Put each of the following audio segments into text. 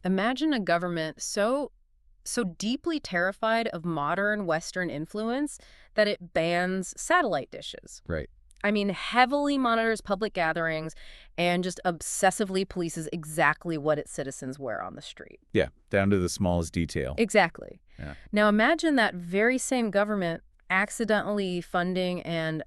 Imagine a government so deeply terrified of modern Western influence that it bans satellite dishes. Right. I mean, heavily monitors public gatherings and just obsessively polices exactly what its citizens wear on the street. Yeah, down to the smallest detail. Exactly. Yeah. Now imagine that very same government accidentally funding and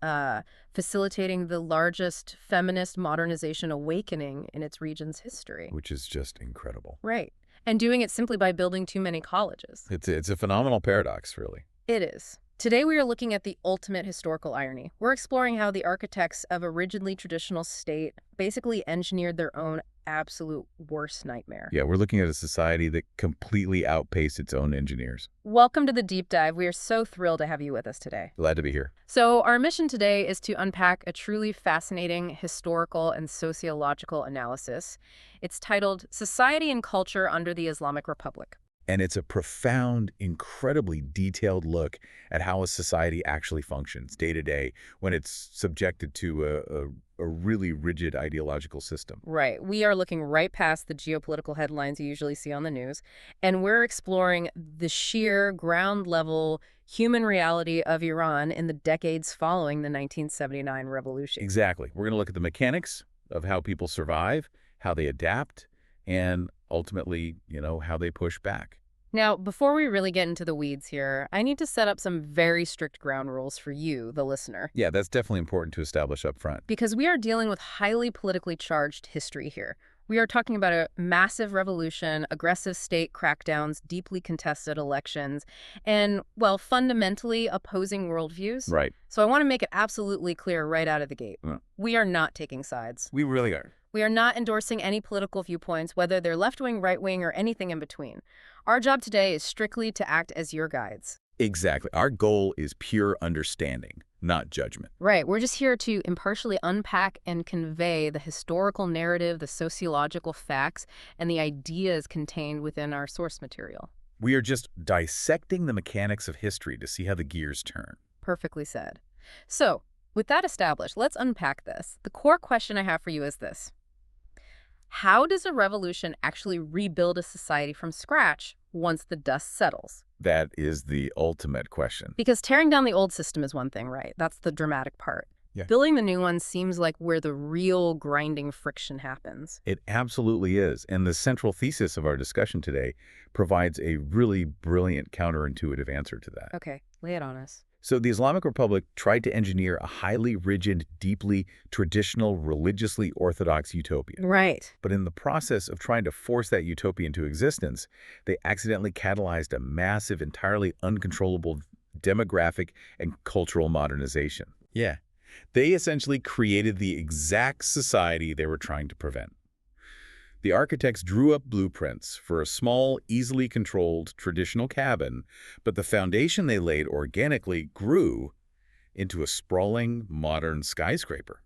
facilitating the largest feminist modernization awakening in its region's history. Which is just incredible. Right. And doing it simply by building too many colleges. It's a phenomenal paradox, really. It is. Today we are looking at the ultimate historical irony. We're exploring how the architects of a rigidly traditional state basically engineered their own absolute worst nightmare. Yeah, we're looking at a society that completely outpaced its own engineers. Welcome to the deep dive. We are so thrilled to have you with us today. Glad to be here. So our mission today is to unpack a truly fascinating historical and sociological analysis. It's titled Society and Culture Under the Islamic Republic. And it's a profound, incredibly detailed look at how a society actually functions day to day when it's subjected to a really rigid ideological system. Right. We are looking right past the geopolitical headlines you usually see on the news, and we're exploring the sheer ground-level human reality of Iran in the decades following the 1979 revolution. Exactly. We're going to look at the mechanics of how people survive, how they adapt, and ultimately, how they push back. Now, before we really get into the weeds here, I need to set up some very strict ground rules for you, the listener. Yeah, that's definitely important to establish up front. Because we are dealing with highly politically charged history here. We are talking about a massive revolution, aggressive state crackdowns, deeply contested elections, and, well, fundamentally opposing worldviews. Right. So I want to make it absolutely clear right out of the gate. Yeah. We are not taking sides. We really are. We are not endorsing any political viewpoints, whether they're left-wing, right-wing, or anything in between. Our job today is strictly to act as your guides. Exactly. Our goal is pure understanding, not judgment. Right. We're just here to impartially unpack and convey the historical narrative, the sociological facts, and the ideas contained within our source material. We are just dissecting the mechanics of history to see how the gears turn. Perfectly said. So, with that established, let's unpack this. The core question I have for you is this. How does a revolution actually rebuild a society from scratch once the dust settles? That is the ultimate question. Because tearing down the old system is one thing, right? That's the dramatic part. Yeah. Building the new one seems like where the real grinding friction happens. It absolutely is. And the central thesis of our discussion today provides a really brilliant counterintuitive answer to that. Okay, lay it on us. So the Islamic Republic tried to engineer a highly rigid, deeply traditional, religiously orthodox utopia. Right. But in the process of trying to force that utopia into existence, they accidentally catalyzed a massive, entirely uncontrollable demographic and cultural modernization. Yeah. They essentially created the exact society they were trying to prevent. The architects drew up blueprints for a small, easily controlled traditional cabin, but the foundation they laid organically grew into a sprawling, modern skyscraper.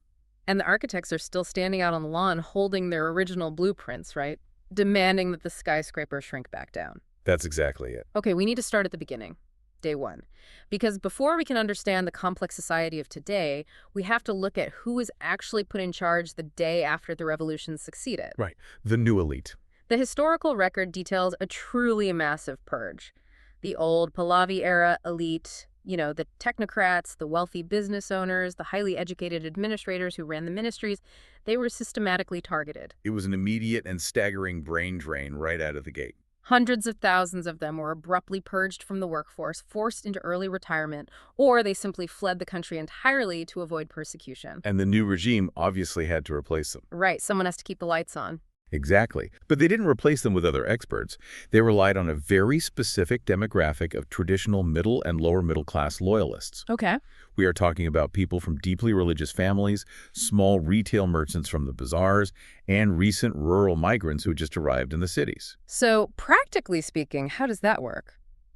And the architects are still standing out on the lawn holding their original blueprints, right? Demanding that the skyscraper shrink back down. That's exactly it. Okay, we need to start at the beginning. Day one. Because before we can understand the complex society of today, we have to look at who was actually put in charge the day after the revolution succeeded. Right. The new elite. The historical record details a truly massive purge. The old Pahlavi-era elite, the technocrats, the wealthy business owners, the highly educated administrators who ran the ministries, they were systematically targeted. It was an immediate and staggering brain drain right out of the gate. Hundreds of thousands of them were abruptly purged from the workforce, forced into early retirement, or they simply fled the country entirely to avoid persecution. And the new regime obviously had to replace them. Right, someone has to keep the lights on. Exactly. But they didn't replace them with other experts. They relied on a very specific demographic of traditional middle and lower middle class loyalists. Okay. We are talking about people from deeply religious families, small retail merchants from the bazaars, and recent rural migrants who just arrived in the cities. So, practically speaking, how does that work?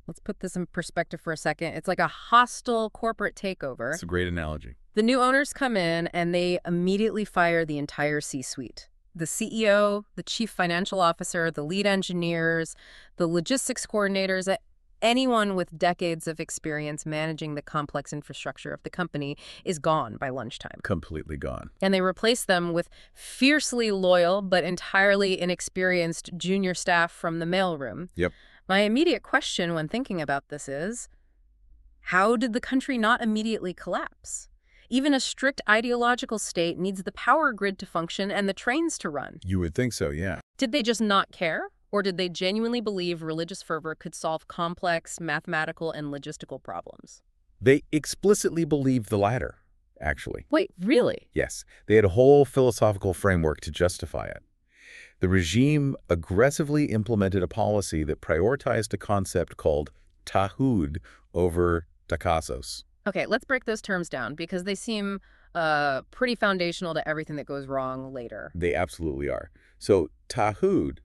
Let's put this in perspective for a second. It's like a hostile corporate takeover. That's a great analogy. The new owners come in and they immediately fire the entire C-suite. The CEO, the chief financial officer, the lead engineers, the logistics coordinators, Anyone with decades of experience managing the complex infrastructure of the company is gone by lunchtime. Completely gone. And they replace them with fiercely loyal but entirely inexperienced junior staff from the mailroom. Yep. My immediate question when thinking about this is, how did the country not immediately collapse? Even a strict ideological state needs the power grid to function and the trains to run. You would think so, yeah. Did they just not care? Or did they genuinely believe religious fervor could solve complex mathematical and logistical problems? They explicitly believed the latter, actually. Wait, really? Yes, they had a whole philosophical framework to justify it. The regime aggressively implemented a policy that prioritized a concept called tahud over takasos. Okay, let's break those terms down because they seem pretty foundational to everything that goes wrong later. They absolutely are. So tahud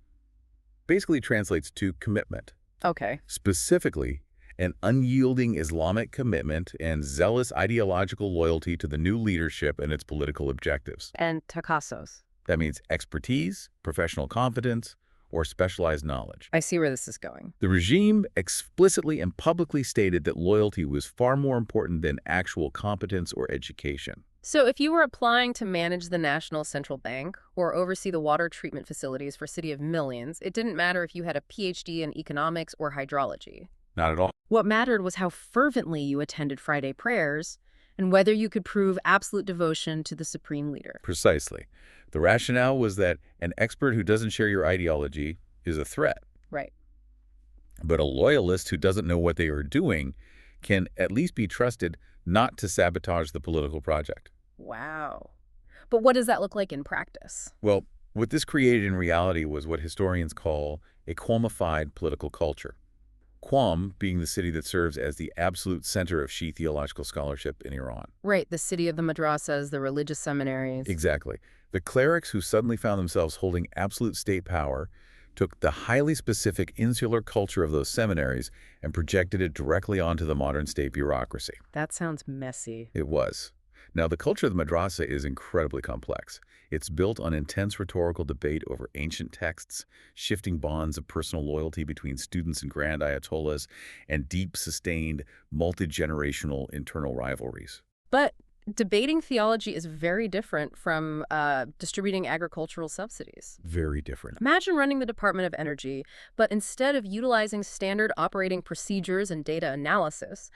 basically translates to commitment. Okay. Specifically, an unyielding Islamic commitment and zealous ideological loyalty to the new leadership and its political objectives. And takasos. That means expertise, professional competence, or specialized knowledge. I see where this is going. The regime explicitly and publicly stated that loyalty was far more important than actual competence or education. So if you were applying to manage the National Central Bank or oversee the water treatment facilities for City of Millions, it didn't matter if you had a PhD in economics or hydrology. Not at all. What mattered was how fervently you attended Friday prayers and whether you could prove absolute devotion to the supreme leader. Precisely. The rationale was that an expert who doesn't share your ideology is a threat. Right. But a loyalist who doesn't know what they are doing can at least be trusted not to sabotage the political project. Wow. But what does that look like in practice? Well, what this created in reality was what historians call a quamified political culture. Qom being the city that serves as the absolute center of Shia theological scholarship in Iran. Right, the city of the madrasas, the religious seminaries. Exactly. The clerics who suddenly found themselves holding absolute state power took the highly specific insular culture of those seminaries and projected it directly onto the modern state bureaucracy. That sounds messy. It was. Now, the culture of the madrasa is incredibly complex. It's built on intense rhetorical debate over ancient texts, shifting bonds of personal loyalty between students and grand ayatollahs, and deep, sustained, multi-generational internal rivalries. But debating theology is very different from distributing agricultural subsidies. Very different. Imagine running the Department of Energy, but instead of utilizing standard operating procedures and data analysis,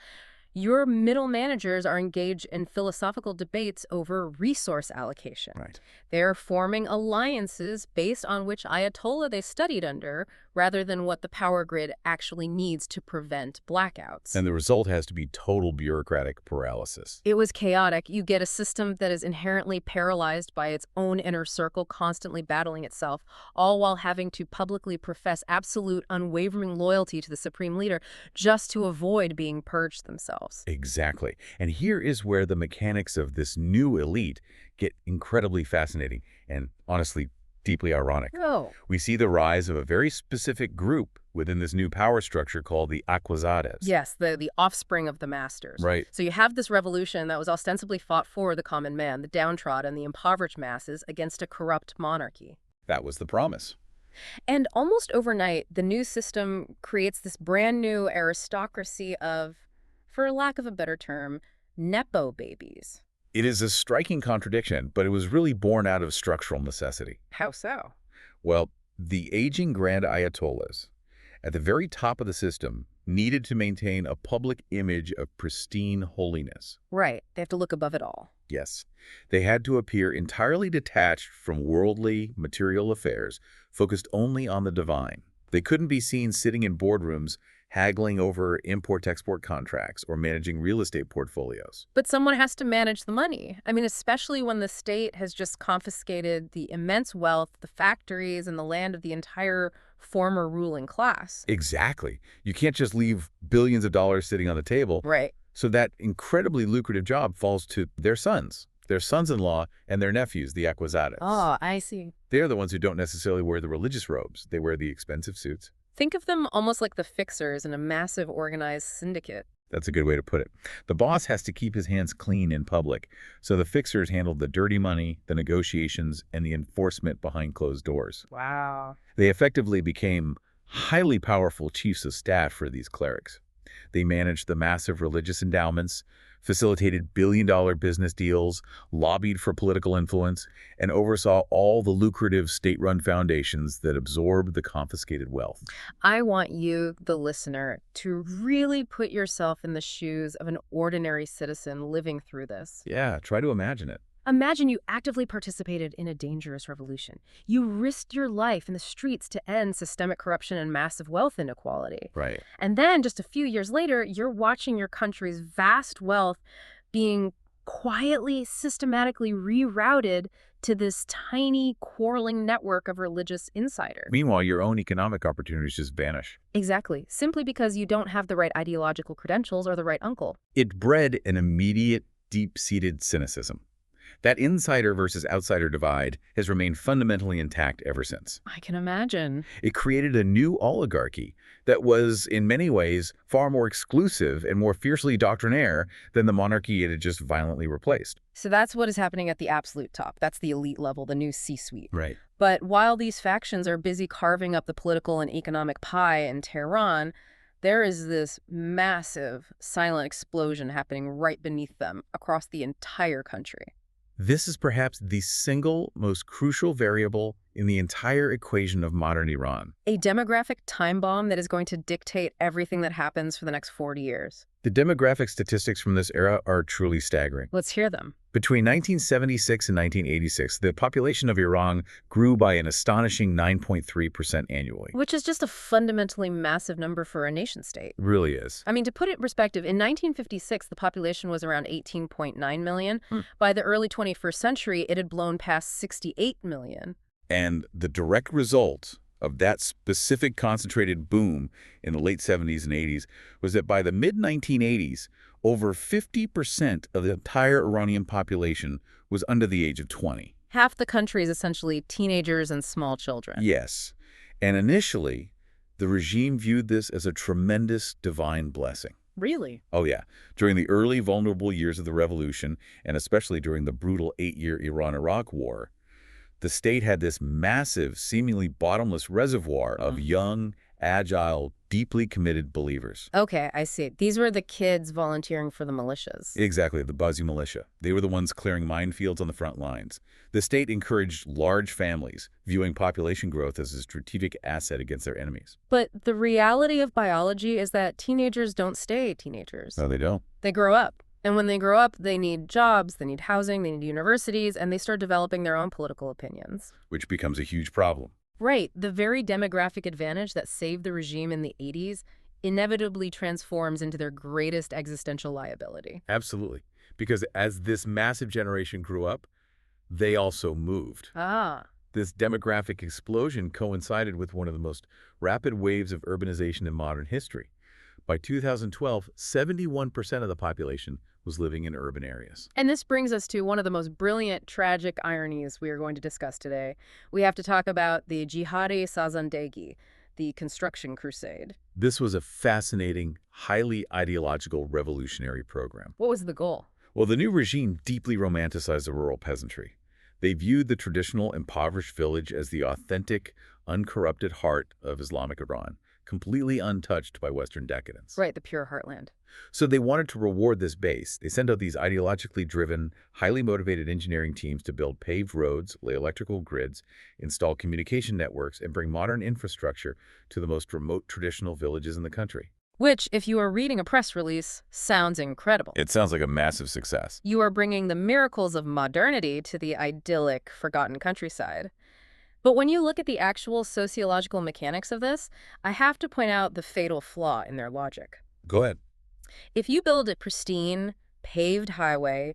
your middle managers are engaged in philosophical debates over resource allocation. Right. They're forming alliances based on which Ayatollah they studied under, rather than what the power grid actually needs to prevent blackouts. And the result has to be total bureaucratic paralysis. It was chaotic. You get a system that is inherently paralyzed by its own inner circle, constantly battling itself, all while having to publicly profess absolute, unwavering loyalty to the supreme leader just to avoid being purged themselves. Exactly. And here is where the mechanics of this new elite get incredibly fascinating and, honestly, deeply ironic. Oh. We see the rise of a very specific group within this new power structure called the Akhwazades. Yes, the offspring of the masters. Right. So you have this revolution that was ostensibly fought for the common man, the downtrodden, the impoverished masses, against a corrupt monarchy. That was the promise. And almost overnight, the new system creates this brand new aristocracy of, for lack of a better term, Nepo babies. It is a striking contradiction, but it was really born out of structural necessity. How so? Well, the aging grand ayatollahs, at the very top of the system, needed to maintain a public image of pristine holiness. Right. They have to look above it all. Yes. They had to appear entirely detached from worldly, material affairs, focused only on the divine. They couldn't be seen sitting in boardrooms haggling over import-export contracts or managing real estate portfolios. But someone has to manage the money. I mean, especially when the state has just confiscated the immense wealth, the factories, and the land of the entire former ruling class. Exactly. You can't just leave billions of dollars sitting on the table. Right. So that incredibly lucrative job falls to their sons-in-law, and their nephews, the Akhwazades. Oh, I see. They're the ones who don't necessarily wear the religious robes. They wear the expensive suits. Think of them almost like the fixers in a massive organized syndicate. That's a good way to put it. The boss has to keep his hands clean in public, so the fixers handle the dirty money, the negotiations, and the enforcement behind closed doors. Wow. They effectively became highly powerful chiefs of staff for these clerics. They managed the massive religious endowments, facilitated billion-dollar business deals, lobbied for political influence, and oversaw all the lucrative state-run foundations that absorbed the confiscated wealth. I want you, the listener, to really put yourself in the shoes of an ordinary citizen living through this. Yeah, try to imagine it. Imagine you actively participated in a dangerous revolution. You risked your life in the streets to end systemic corruption and massive wealth inequality. Right. And then just a few years later, you're watching your country's vast wealth being quietly, systematically rerouted to this tiny, quarreling network of religious insiders. Meanwhile, your own economic opportunities just vanish. Exactly. Simply because you don't have the right ideological credentials or the right uncle. It bred an immediate, deep-seated cynicism. That insider versus outsider divide has remained fundamentally intact ever since. I can imagine. It created a new oligarchy that was, in many ways, far more exclusive and more fiercely doctrinaire than the monarchy it had just violently replaced. So that's what is happening at the absolute top. That's the elite level, the new C-suite. Right. But while these factions are busy carving up the political and economic pie in Tehran, there is this massive silent explosion happening right beneath them across the entire country. This is perhaps the single most crucial variable in the entire equation of modern Iran. A demographic time bomb that is going to dictate everything that happens for the next 40 years. The demographic statistics from this era are truly staggering. Let's hear them. Between 1976 and 1986, the population of Iran grew by an astonishing 9.3% annually. Which is just a fundamentally massive number for a nation-state. It really is. I mean, to put it in perspective, in 1956, the population was around 18.9 million. By the early 21st century, it had blown past 68 million. And the direct result of that specific concentrated boom in the late 70s and 80s was that by the mid-1980s, over 50% of the entire Iranian population was under the age of 20. Half the country is essentially teenagers and small children. Yes. And initially, the regime viewed this as a tremendous divine blessing. Really? Oh, yeah. During the early vulnerable years of the revolution, and especially during the brutal 8-year Iran-Iraq War, the state had this massive, seemingly bottomless reservoir of young, agile, deeply committed believers. Okay, I see. These were the kids volunteering for the militias. Exactly, the Bazi militia. They were the ones clearing minefields on the front lines. The state encouraged large families, viewing population growth as a strategic asset against their enemies. But the reality of biology is that teenagers don't stay teenagers. No, they don't. They grow up. And when they grow up, they need jobs, they need housing, they need universities, and they start developing their own political opinions. Which becomes a huge problem. Right. The very demographic advantage that saved the regime in the 80s inevitably transforms into their greatest existential liability. Absolutely. Because as this massive generation grew up, they also moved. This demographic explosion coincided with one of the most rapid waves of urbanization in modern history. By 2012, 71% of the population was living in urban areas. And this brings us to one of the most brilliant, tragic ironies we are going to discuss today. We have to talk about the Jihadi Sazandagi, the construction crusade. This was a fascinating, highly ideological revolutionary program. What was the goal? Well, the new regime deeply romanticized the rural peasantry. They viewed the traditional impoverished village as the authentic, uncorrupted heart of Islamic Iran, completely untouched by Western decadence. Right, the pure heartland. So they wanted to reward this base. They sent out these ideologically driven, highly motivated engineering teams to build paved roads, lay electrical grids, install communication networks, and bring modern infrastructure to the most remote traditional villages in the country. Which, if you are reading a press release, sounds incredible. It sounds like a massive success. You are bringing the miracles of modernity to the idyllic, forgotten countryside. But when you look at the actual sociological mechanics of this, I have to point out the fatal flaw in their logic. Go ahead. If you build a pristine, paved highway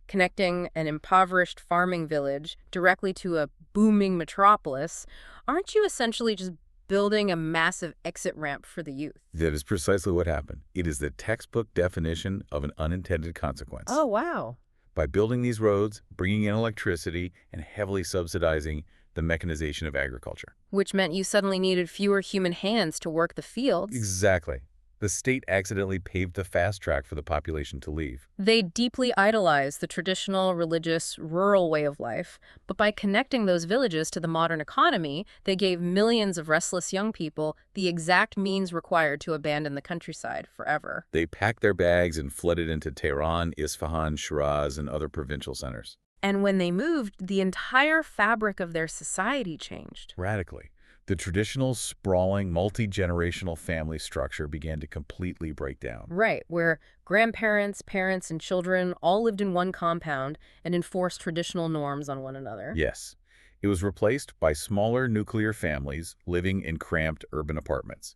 connecting an impoverished farming village directly to a booming metropolis, aren't you essentially just building a massive exit ramp for the youth? That is precisely what happened. It is the textbook definition of an unintended consequence. Oh, wow. By building these roads, bringing in electricity, and heavily subsidizing the mechanization of agriculture. Which meant you suddenly needed fewer human hands to work the fields. Exactly. The state accidentally paved the fast track for the population to leave. They deeply idolized the traditional, religious, rural way of life, but by connecting those villages to the modern economy, they gave millions of restless young people the exact means required to abandon the countryside forever. They packed their bags and flooded into Tehran, Isfahan, Shiraz, and other provincial centers. And when they moved, the entire fabric of their society changed. Radically. The traditional, sprawling, multi-generational family structure began to completely break down. Right, where grandparents, parents, and children all lived in one compound and enforced traditional norms on one another. Yes. It was replaced by smaller nuclear families living in cramped urban apartments.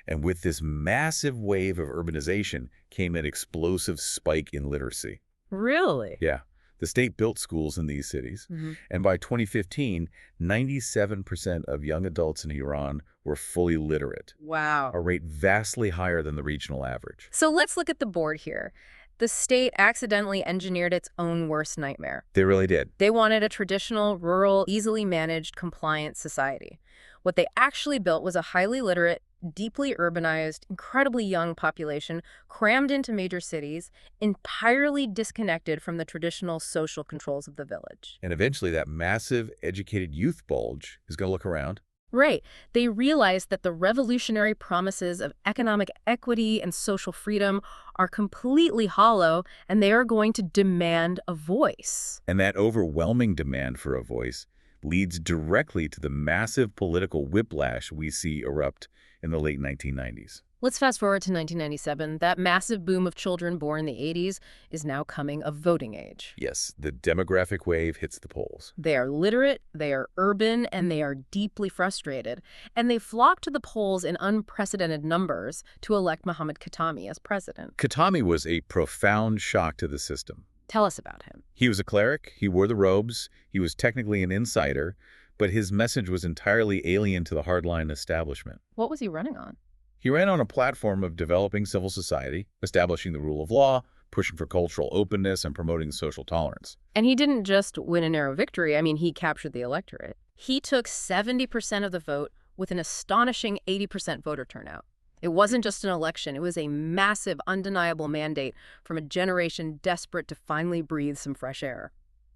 And with this massive wave of urbanization came an explosive spike in literacy. Really? Yeah. The state built schools in these cities, Mhm. and by 2015, 97% of young adults in Iran were fully literate, Wow. a rate vastly higher than the regional average. So let's look at the board here. The state accidentally engineered its own worst nightmare. They really did. They wanted a traditional, rural, easily managed, compliant society. What they actually built was a highly literate, deeply urbanized, incredibly young population crammed into major cities, entirely disconnected from the traditional social controls of the village. And eventually that massive educated youth bulge is going to look around. Right. They realized that the revolutionary promises of economic equity and social freedom are completely hollow, and they are going to demand a voice. And that overwhelming demand for a voice leads directly to the massive political whiplash we see erupt in the late 1990s. Let's fast forward to 1997. That massive boom of children born in the 80s is now coming of voting age. Yes, the demographic wave hits the polls. They are literate, they are urban, and they are deeply frustrated. And they flock to the polls in unprecedented numbers to elect Mohammad Khatami as president. Khatami was a profound shock to the system. Tell us about him. He was a cleric, he wore the robes, he was technically an insider, but his message was entirely alien to the hardline establishment. What was he running on? He ran on a platform of developing civil society, establishing the rule of law, pushing for cultural openness, and promoting social tolerance. And he didn't just win a narrow victory. I mean, he captured the electorate. He took 70% of the vote with an astonishing 80% voter turnout. It wasn't just an election. It was a massive, undeniable mandate from a generation desperate to finally breathe some fresh air.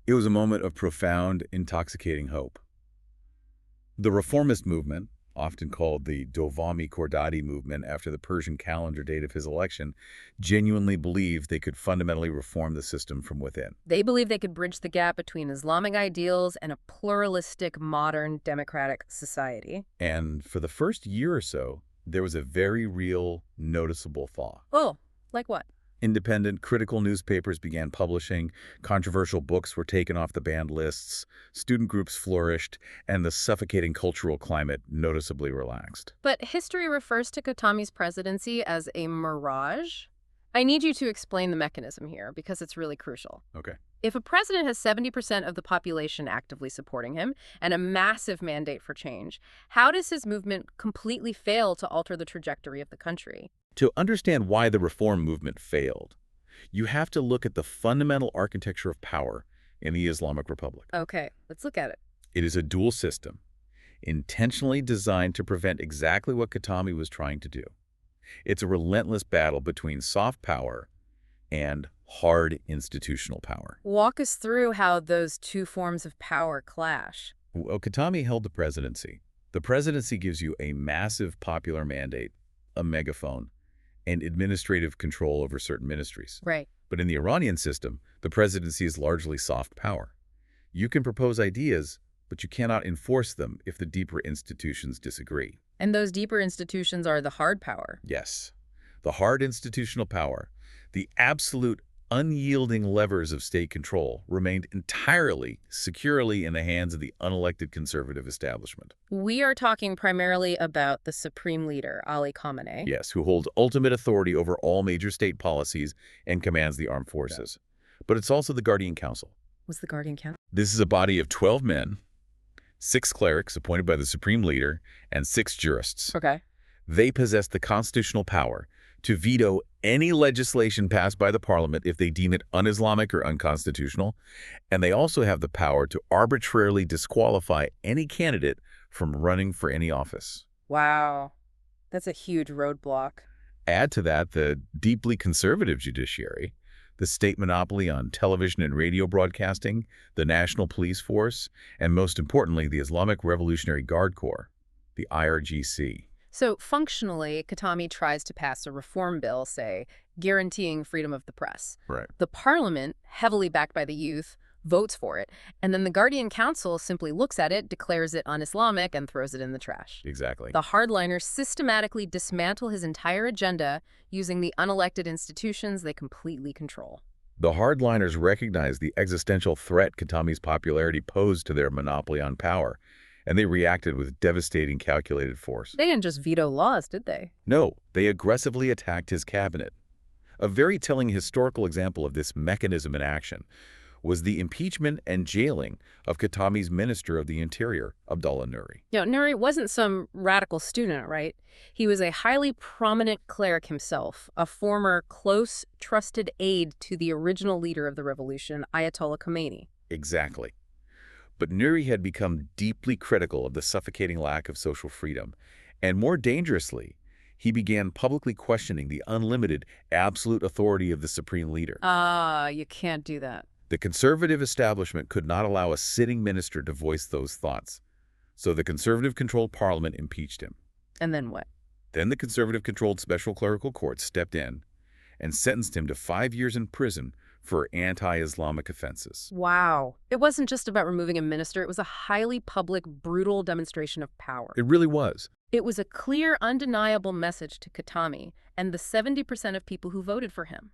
It was a moment of profound, intoxicating hope. The reformist movement, often called the Dovami Khordadi movement after the Persian calendar date of his election, genuinely believed they could fundamentally reform the system from within. They believed they could bridge the gap between Islamic ideals and a pluralistic, modern, democratic society. And for the first year or so, there was a very real, noticeable thaw. Oh, like what? Independent, critical newspapers began publishing, controversial books were taken off the banned lists, student groups flourished, and the suffocating cultural climate noticeably relaxed. But history refers to Khatami's presidency as a mirage. I need you to explain the mechanism here, because it's really crucial. Okay. If a president has 70% of the population actively supporting him and a massive mandate for change, how does his movement completely fail to alter the trajectory of the country? To understand why the reform movement failed, you have to look at the fundamental architecture of power in the Islamic Republic. Okay, let's look at it. It is a dual system, intentionally designed to prevent exactly what Khatami was trying to do. It's a relentless battle between soft power and hard institutional power. Walk us through how those two forms of power clash. Well, Khatami held the presidency. The presidency gives you a massive popular mandate, a megaphone, and administrative control over certain ministries. Right. But in the Iranian system, the presidency is largely soft power. You can propose ideas, but you cannot enforce them if the deeper institutions disagree. And those deeper institutions are the hard power. Yes, the hard institutional power, the absolute unyielding levers of state control remained entirely, securely in the hands of the unelected conservative establishment. We are talking primarily about the supreme leader, Ali Khamenei. Yes, who holds ultimate authority over all major state policies and commands the armed forces. But it's also the Guardian Council. Was the Guardian Council? This is a body of 12 men, 6 clerics appointed by the supreme leader, and 6 jurists. Okay. They possess the constitutional power to veto any legislation passed by the parliament if they deem it un-Islamic or unconstitutional, and they also have the power to arbitrarily disqualify any candidate from running for any office. Wow. That's a huge roadblock. Add to that the deeply conservative judiciary, the state monopoly on television and radio broadcasting, the National Police Force, and most importantly, the Islamic Revolutionary Guard Corps, the IRGC. So functionally, Khatami tries to pass a reform bill, say, guaranteeing freedom of the press. Right. The parliament, heavily backed by the youth, votes for it, and then the Guardian Council simply looks at it, declares it un-Islamic, and throws it in the trash. Exactly. The hardliners systematically dismantle his entire agenda using the unelected institutions they completely control. The hardliners recognized the existential threat Khatami's popularity posed to their monopoly on power, and they reacted with devastating calculated force. They didn't just veto laws, did they? No, they aggressively attacked his cabinet. A very telling historical example of this mechanism in action was the impeachment and jailing of Khatami's Minister of the Interior, Abdullah Nuri. Nuri wasn't some radical student, right? He was a highly prominent cleric himself, a former close, trusted aide to the original leader of the revolution, Ayatollah Khomeini. Exactly. But Nuri had become deeply critical of the suffocating lack of social freedom, and more dangerously, he began publicly questioning the unlimited, absolute authority of the supreme leader. You can't do that. The conservative establishment could not allow a sitting minister to voice those thoughts, so the conservative-controlled parliament impeached him. And then what? Then the conservative-controlled special clerical court stepped in and sentenced him to 5 years in prison for anti-Islamic offenses. Wow. It wasn't just about removing a minister. It was a highly public, brutal demonstration of power. It really was. It was a clear, undeniable message to Khatami and the 70% of people who voted for him.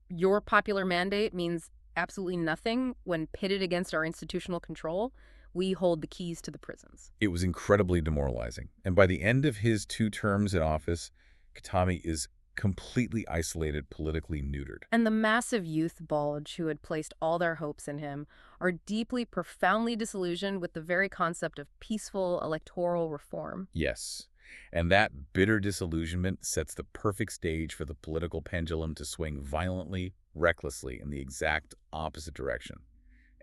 Your popular mandate means absolutely nothing when pitted against our institutional control. We hold the keys to the prisons. It was incredibly demoralizing. And by the end of his 2 terms in office, Khatami is completely isolated, politically neutered. And the massive youth bulge who had placed all their hopes in him are deeply, profoundly disillusioned with the very concept of peaceful electoral reform. Yes. And that bitter disillusionment sets the perfect stage for the political pendulum to swing violently, recklessly in the exact opposite direction.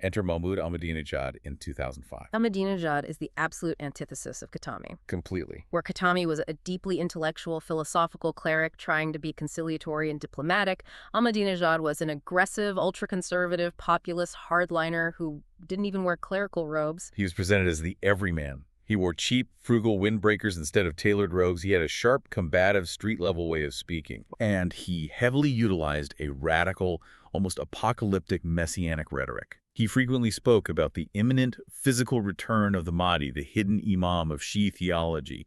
Enter Mahmoud Ahmadinejad in 2005. Ahmadinejad is the absolute antithesis of Khatami. Completely. Where Khatami was a deeply intellectual, philosophical cleric trying to be conciliatory and diplomatic, Ahmadinejad was an aggressive, ultra-conservative, populist hardliner who didn't even wear clerical robes. He was presented as the everyman. He wore cheap, frugal windbreakers instead of tailored robes. He had a sharp, combative, street-level way of speaking. And he heavily utilized a radical, almost apocalyptic messianic rhetoric. He frequently spoke about the imminent physical return of the Mahdi, the hidden imam of Shia theology,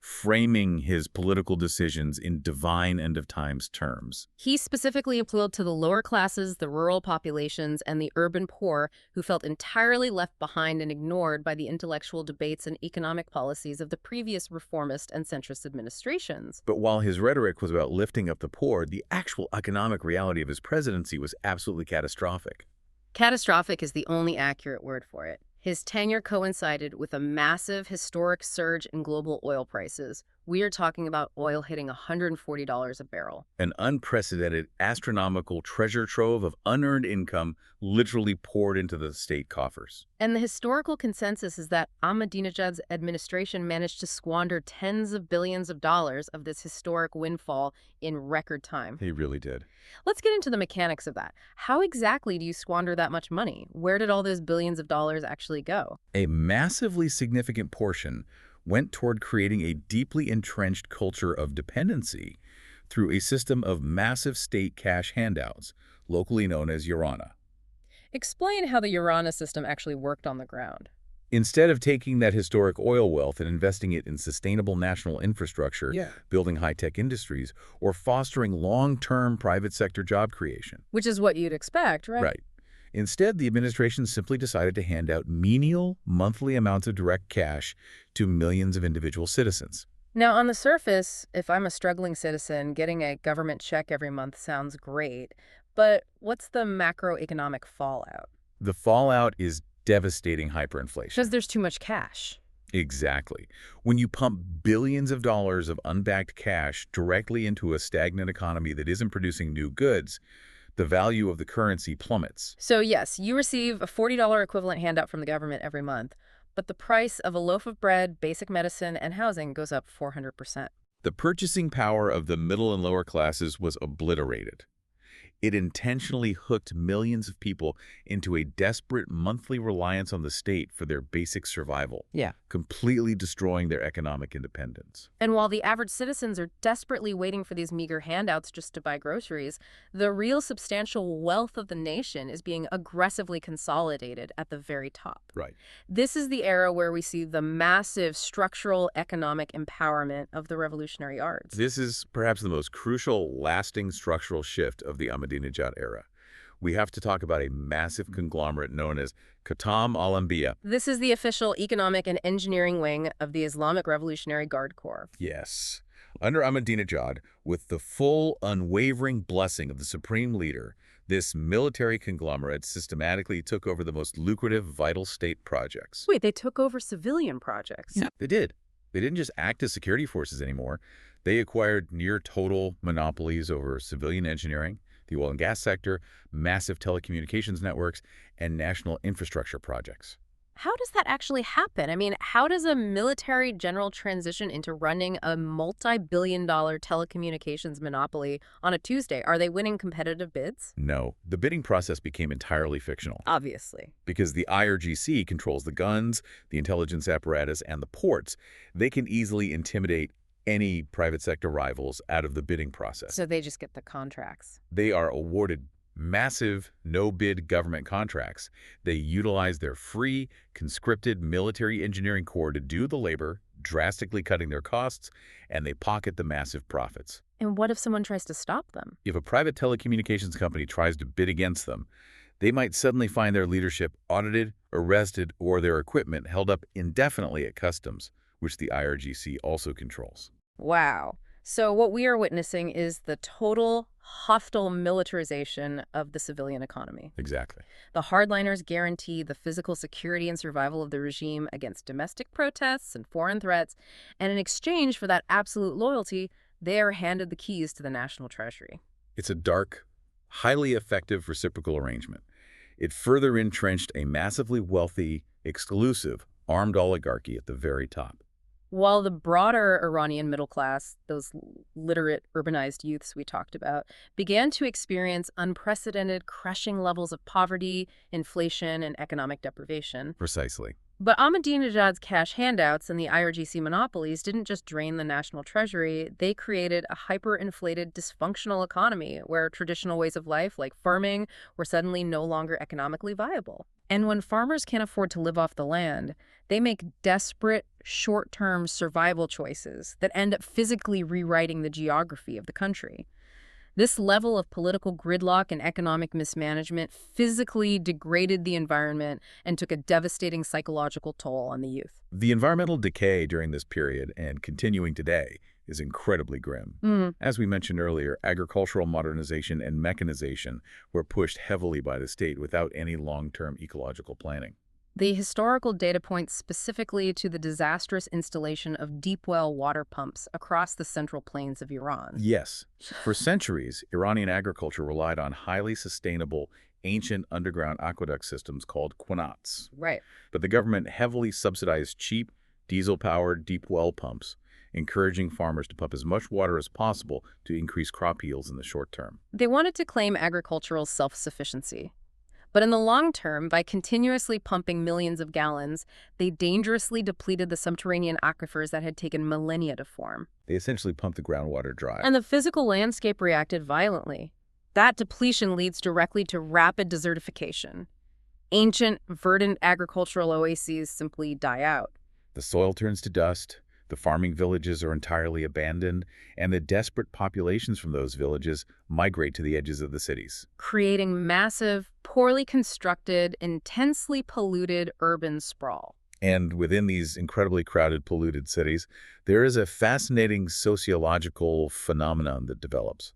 framing his political decisions in divine end-of-times terms. He specifically appealed to the lower classes, the rural populations, and the urban poor who felt entirely left behind and ignored by the intellectual debates and economic policies of the previous reformist and centrist administrations. But while his rhetoric was about lifting up the poor, the actual economic reality of his presidency was absolutely catastrophic. Catastrophic is the only accurate word for it. His tenure coincided with a massive historic surge in global oil prices. We are talking about oil hitting $140 a barrel. An unprecedented, astronomical treasure trove of unearned income literally poured into the state coffers. And the historical consensus is that Ahmadinejad's administration managed to squander tens of billions of dollars of this historic windfall in record time. He really did. Let's get into the mechanics of that. How exactly do you squander that much money? Where did all those billions of dollars actually go? A massively significant portion went toward creating a deeply entrenched culture of dependency through a system of massive state cash handouts, locally known as Urana. Explain how the Urana system actually worked on the ground. Instead of taking that historic oil wealth and investing it in sustainable national infrastructure, building high-tech industries, or fostering long-term private sector job creation. Which is what you'd expect, right? Right. Instead, the administration simply decided to hand out menial monthly amounts of direct cash to millions of individual citizens. Now, on the surface, if I'm a struggling citizen, getting a government check every month sounds great. But what's the macroeconomic fallout? The fallout is devastating hyperinflation. Because there's too much cash. Exactly. When you pump billions of dollars of unbacked cash directly into a stagnant economy that isn't producing new goods, the value of the currency plummets. So yes, you receive a $40 equivalent handout from the government every month, but the price of a loaf of bread, basic medicine, and housing goes up 400%. The purchasing power of the middle and lower classes was obliterated. It intentionally hooked millions of people into a desperate monthly reliance on the state for their basic survival, Yeah. completely destroying their economic independence. And while the average citizens are desperately waiting for these meager handouts just to buy groceries, the real substantial wealth of the nation is being aggressively consolidated at the very top. Right. This is the era where we see the massive structural economic empowerment of the revolutionary arts. This is perhaps the most crucial, lasting structural shift of the Ahmadinejad era. We have to talk about a massive conglomerate known as Khatam al-Anbiya. This is the official economic and engineering wing of the Islamic Revolutionary Guard Corps. Yes. Under Ahmadinejad, with the full, unwavering blessing of the supreme leader, this military conglomerate systematically took over the most lucrative, vital state projects. Wait, they took over civilian projects? Yeah, they did. They didn't just act as security forces anymore. They acquired near-total monopolies over civilian engineering, the oil and gas sector, massive telecommunications networks, and national infrastructure projects. How does that actually happen? I mean, how does a military general transition into running a multi-billion-dollar telecommunications monopoly on a Tuesday? Are they winning competitive bids? No, the bidding process became entirely fictional. Obviously. Because the IRGC controls the guns, the intelligence apparatus, and the ports, they can easily intimidate any private sector rivals out of the bidding process. So they just get the contracts. They are awarded massive, no-bid government contracts. They utilize their free, conscripted military engineering corps to do the labor, drastically cutting their costs, and they pocket the massive profits. And what if someone tries to stop them? If a private telecommunications company tries to bid against them, they might suddenly find their leadership audited, arrested, or their equipment held up indefinitely at customs, which the IRGC also controls. Wow. So what we are witnessing is the total hostile militarization of the civilian economy. Exactly. The hardliners guarantee the physical security and survival of the regime against domestic protests and foreign threats, and in exchange for that absolute loyalty, they are handed the keys to the national treasury. It's a dark, highly effective reciprocal arrangement. It further entrenched a massively wealthy, exclusive, armed oligarchy at the very top. While the broader Iranian middle class, those literate, urbanized youths we talked about, began to experience unprecedented, crushing levels of poverty, inflation, and economic deprivation. Precisely. But Ahmadinejad's cash handouts and the IRGC monopolies didn't just drain the national treasury, they created a hyperinflated, dysfunctional economy where traditional ways of life, like farming, were suddenly no longer economically viable. And when farmers can't afford to live off the land, they make desperate, short-term survival choices that end up physically rewriting the geography of the country. This level of political gridlock and economic mismanagement physically degraded the environment and took a devastating psychological toll on the youth. The environmental decay during this period, and continuing today, is incredibly grim. As we mentioned earlier, agricultural modernization and mechanization were pushed heavily by the state without any long-term ecological planning. The historical data points specifically to the disastrous installation of deep well water pumps across the central plains of Iran. Yes, for centuries, Iranian agriculture relied on highly sustainable, ancient underground aqueduct systems called qanats. Right. But the government heavily subsidized cheap, diesel-powered deep well pumps, encouraging farmers to pump as much water as possible to increase crop yields in the short term. They wanted to claim agricultural self-sufficiency. But in the long term, by continuously pumping millions of gallons, they dangerously depleted the subterranean aquifers that had taken millennia to form. They essentially pumped the groundwater dry. And the physical landscape reacted violently. That depletion leads directly to rapid desertification. Ancient, verdant agricultural oases simply die out. The soil turns to dust, the farming villages are entirely abandoned, and the desperate populations from those villages migrate to the edges of the cities, creating massive, poorly constructed, intensely polluted urban sprawl. And within these incredibly crowded, polluted cities, there is a fascinating sociological phenomenon that develops.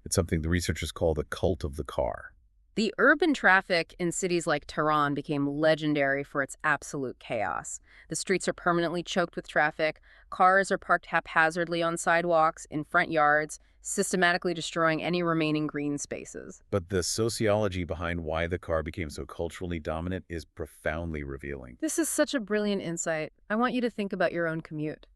It's something the researchers call the cult of the car. The urban traffic in cities like Tehran became legendary for its absolute chaos. The streets are permanently choked with traffic. Cars are parked haphazardly on sidewalks, in front yards, systematically destroying any remaining green spaces. But the sociology behind why the car became so culturally dominant is profoundly revealing. This is such a brilliant insight. I want you to think about your own commute.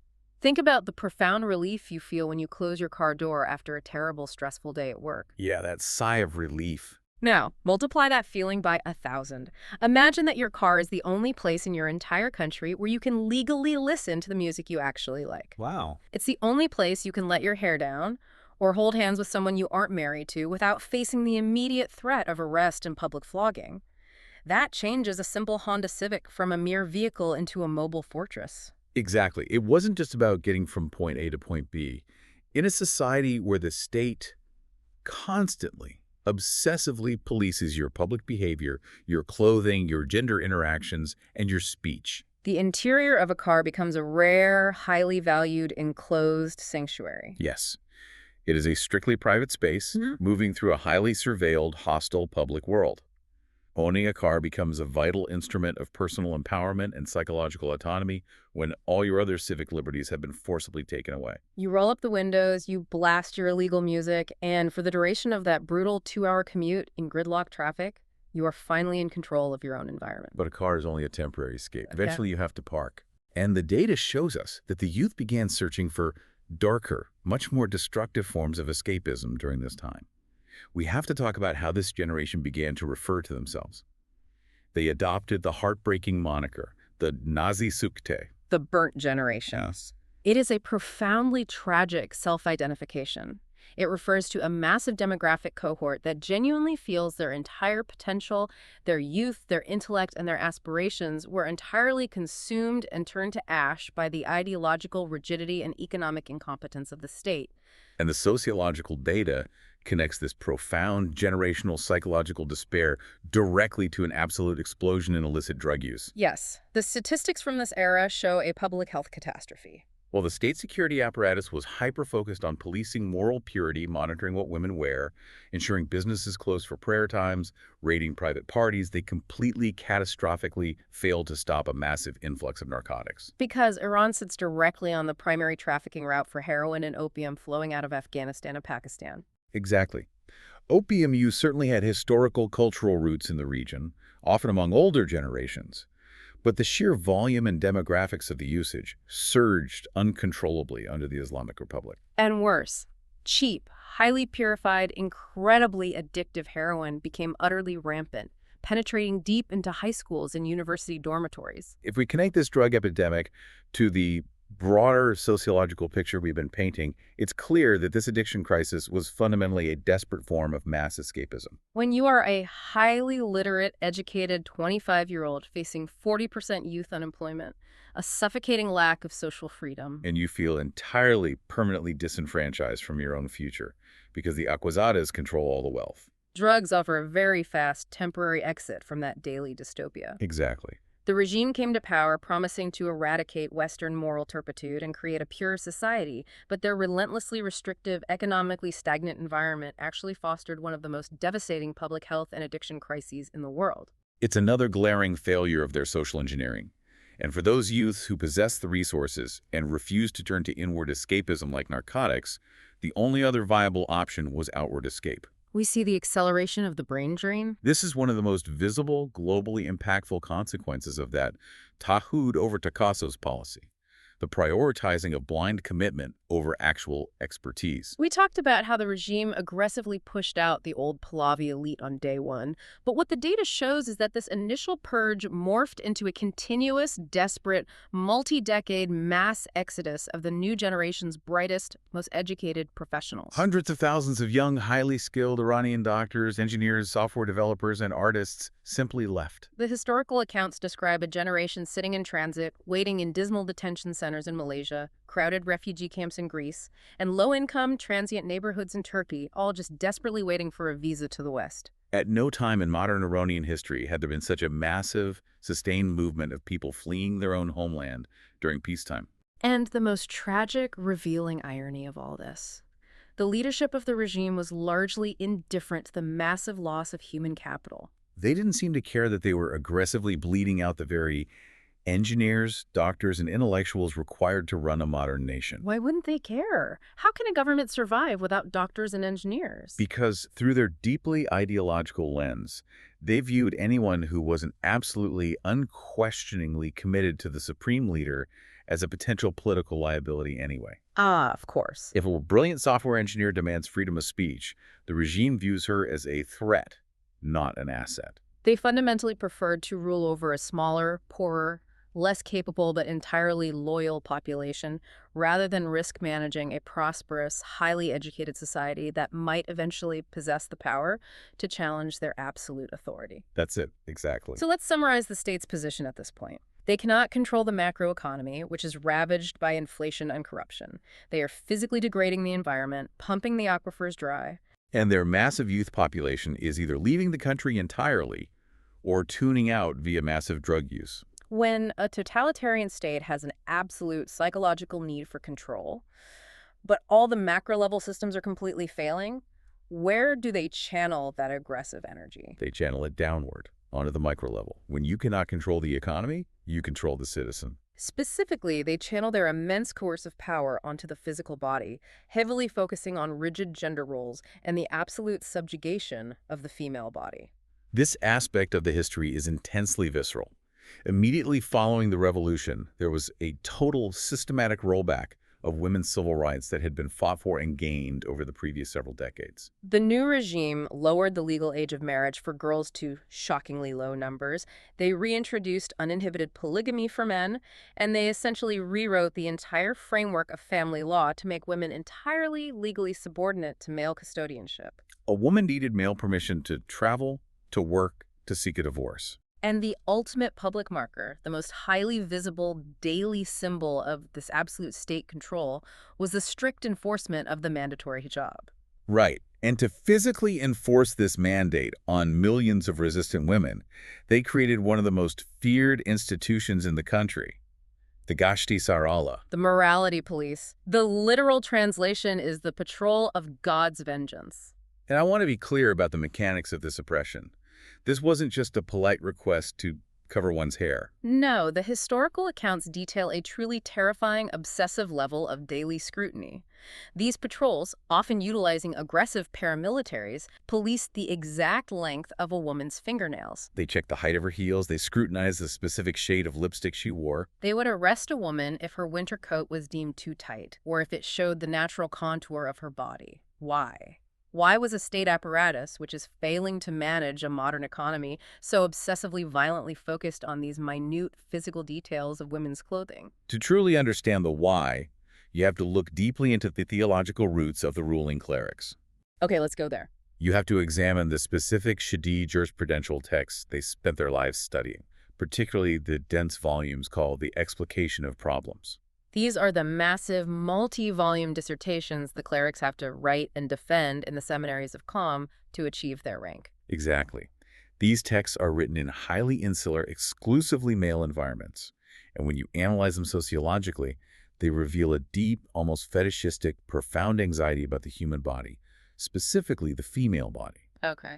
Think about the profound relief you feel when you close your car door after a terrible, stressful day at work. Yeah, that sigh of relief. Now, multiply that feeling by 1,000. Imagine that your car is the only place in your entire country where you can legally listen to the music you actually like. Wow. It's the only place you can let your hair down or hold hands with someone you aren't married to without facing the immediate threat of arrest and public flogging. That changes a simple Honda Civic from a mere vehicle into a mobile fortress. Exactly. It wasn't just about getting from point A to point B. In a society where the state constantly, obsessively polices your public behavior, your clothing, your gender interactions, and your speech. The interior of a car becomes a rare, highly valued, enclosed sanctuary. Yes, it is a strictly private space, moving through a highly surveilled, hostile public world. Owning a car becomes a vital instrument of personal empowerment and psychological autonomy when all your other civic liberties have been forcibly taken away. You roll up the windows, you blast your illegal music, and for the duration of that brutal 2-hour commute in gridlock traffic, you are finally in control of your own environment. But a car is only a temporary escape. Okay. Eventually you have to park. And the data shows us that the youth began searching for darker, much more destructive forms of escapism during this time. We have to talk about how this generation began to refer to themselves. They adopted the heartbreaking moniker, the Nazi Sukte. The burnt generation. Yes. It is a profoundly tragic self-identification. It refers to a massive demographic cohort that genuinely feels their entire potential, their youth, their intellect, and their aspirations were entirely consumed and turned to ash by the ideological rigidity and economic incompetence of the state. And the sociological data connects this profound generational psychological despair directly to an absolute explosion in illicit drug use. Yes, the statistics from this era show a public health catastrophe. While the state security apparatus was hyper-focused on policing moral purity, monitoring what women wear, ensuring businesses closed for prayer times, raiding private parties, they completely, catastrophically failed to stop a massive influx of narcotics. Because Iran sits directly on the primary trafficking route for heroin and opium flowing out of Afghanistan and Pakistan. Exactly. Opium use certainly had historical, cultural roots in the region, often among older generations. But the sheer volume and demographics of the usage surged uncontrollably under the Islamic Republic. And worse, cheap, highly purified, incredibly addictive heroin became utterly rampant, penetrating deep into high schools and university dormitories. If we connect this drug epidemic to the broader sociological picture we've been painting, it's clear that this addiction crisis was fundamentally a desperate form of mass escapism. When you are a highly literate, educated 25-year-old facing 40% youth unemployment, a suffocating lack of social freedom, And you feel entirely, permanently disenfranchised from your own future because the Acquazadas control all the wealth. drugs offer a very fast, temporary exit from that daily dystopia. Exactly. The regime came to power promising to eradicate Western moral turpitude and create a pure society, but their relentlessly restrictive, economically stagnant environment actually fostered one of the most devastating public health and addiction crises in the world. It's another glaring failure of their social engineering. And for those youths who possess the resources and refuse to turn to inward escapism like narcotics, the only other viable option was outward escape. We see the acceleration of the brain drain. This is one of the most visible, globally impactful consequences of that Tahud over Takasos policy, the prioritizing of blind commitment over actual expertise. We talked about how the regime aggressively pushed out the old Pahlavi elite on day one, but what the data shows is that this initial purge morphed into a continuous, desperate, multi-decade mass exodus of the new generation's brightest, most educated professionals. Hundreds of thousands of young, highly skilled Iranian doctors, engineers, software developers, and artists simply left. The historical accounts describe a generation sitting in transit, waiting in dismal detention centers in Malaysia, crowded refugee camps in Greece, and low-income, transient neighborhoods in Turkey, all just desperately waiting for a visa to the West. At no time in modern Iranian history had there been such a massive, sustained movement of people fleeing their own homeland during peacetime. And the most tragic, revealing irony of all this. The leadership of the regime was largely indifferent to the massive loss of human capital. They didn't seem to care that they were aggressively bleeding out the very engineers, doctors, and intellectuals required to run a modern nation. Why wouldn't they care? How can a government survive without doctors and engineers? Because through their deeply ideological lens, they viewed anyone who wasn't absolutely, unquestioningly committed to the supreme leader as a potential political liability anyway. Ah, of course. If a brilliant software engineer demands freedom of speech, the regime views her as a threat, not an asset. They fundamentally preferred to rule over a smaller, poorer, less capable but entirely loyal population rather than risk managing a prosperous, highly educated society that might eventually possess the power to challenge their absolute authority. That's it, exactly. So let's summarize the state's position at this point. They cannot control the macroeconomy, which is ravaged by inflation and corruption. They are physically degrading the environment, pumping the aquifers dry. And their massive youth population is either leaving the country entirely or tuning out via massive drug use. When a totalitarian state has an absolute psychological need for control, but all the macro-level systems are completely failing, where do they channel that aggressive energy? They channel it downward, onto the micro level. When you cannot control the economy, you control the citizen. Specifically, they channel their immense coercive power onto the physical body, heavily focusing on rigid gender roles and the absolute subjugation of the female body. This aspect of the history is intensely visceral. Immediately following the revolution, there was a total systematic rollback of women's civil rights that had been fought for and gained over the previous several decades. The new regime lowered the legal age of marriage for girls to shockingly low numbers. They reintroduced uninhibited polygamy for men, and they essentially rewrote the entire framework of family law to make women entirely legally subordinate to male custodianship. A woman needed male permission to travel, to work, to seek a divorce. And the ultimate public marker, the most highly visible daily symbol of this absolute state control, was the strict enforcement of the mandatory hijab. Right. And to physically enforce this mandate on millions of resistant women, they created one of the most feared institutions in the country, the Gashti Sarala. The morality police. The literal translation is the patrol of God's vengeance. And I want to be clear about the mechanics of this oppression. This wasn't just a polite request to cover one's hair. No, the historical accounts detail a truly terrifying, obsessive level of daily scrutiny. These patrols, often utilizing aggressive paramilitaries, policed the exact length of a woman's fingernails. They checked the height of her heels. They scrutinized the specific shade of lipstick she wore. They would arrest a woman if her winter coat was deemed too tight, or if it showed the natural contour of her body. Why? Why was a state apparatus, which is failing to manage a modern economy, so obsessively violently focused on these minute physical details of women's clothing? To truly understand the why, you have to look deeply into the theological roots of the ruling clerics. Okay, let's go there. You have to examine the specific Shadi jurisprudential texts they spent their lives studying, particularly the dense volumes called the Explication of Problems. These are the massive, multi-volume dissertations the clerics have to write and defend in the seminaries of Qom to achieve their rank. Exactly. These texts are written in highly insular, exclusively male environments. And when you analyze them sociologically, they reveal a deep, almost fetishistic, profound anxiety about the human body, specifically the female body. Okay.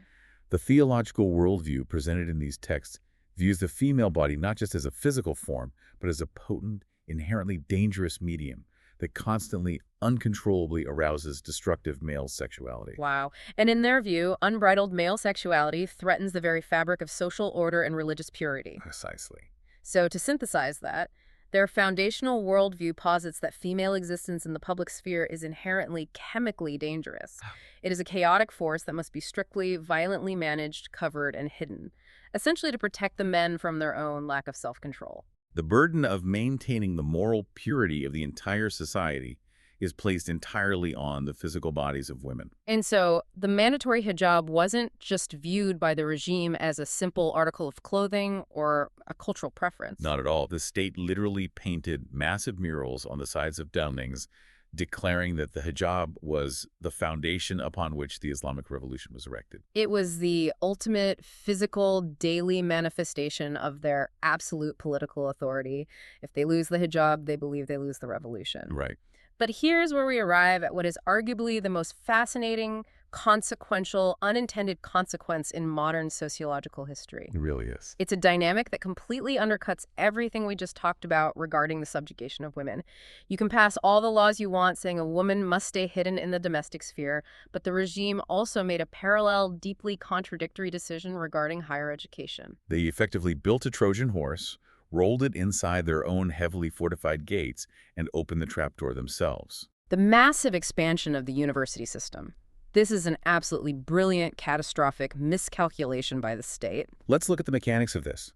The theological worldview presented in these texts views the female body not just as a physical form, but as a potent, inherently dangerous medium that constantly, uncontrollably arouses destructive male sexuality. Wow. And in their view, unbridled male sexuality threatens the very fabric of social order and religious purity. Precisely. So to synthesize that, their foundational worldview posits that female existence in the public sphere is inherently chemically dangerous. It is a chaotic force that must be strictly, violently managed, covered, and hidden, essentially to protect the men from their own lack of self-control. The burden of maintaining the moral purity of the entire society is placed entirely on the physical bodies of women. And so the mandatory hijab wasn't just viewed by the regime as a simple article of clothing or a cultural preference. Not at all. The state literally painted massive murals on the sides of buildings declaring that the hijab was the foundation upon which the Islamic Revolution was erected. It was the ultimate physical daily manifestation of their absolute political authority. If they lose the hijab, they believe they lose the revolution. Right. But here's where we arrive at what is arguably the most fascinating, consequential, unintended consequence in modern sociological history. It really is. It's a dynamic that completely undercuts everything we just talked about regarding the subjugation of women. You can pass all the laws you want saying a woman must stay hidden in the domestic sphere, but the regime also made a parallel, deeply contradictory decision regarding higher education. They effectively built a Trojan horse, rolled it inside their own heavily fortified gates, and opened the trapdoor themselves. The massive expansion of the university system. This is an absolutely brilliant, catastrophic miscalculation by the state. Let's look at the mechanics of this.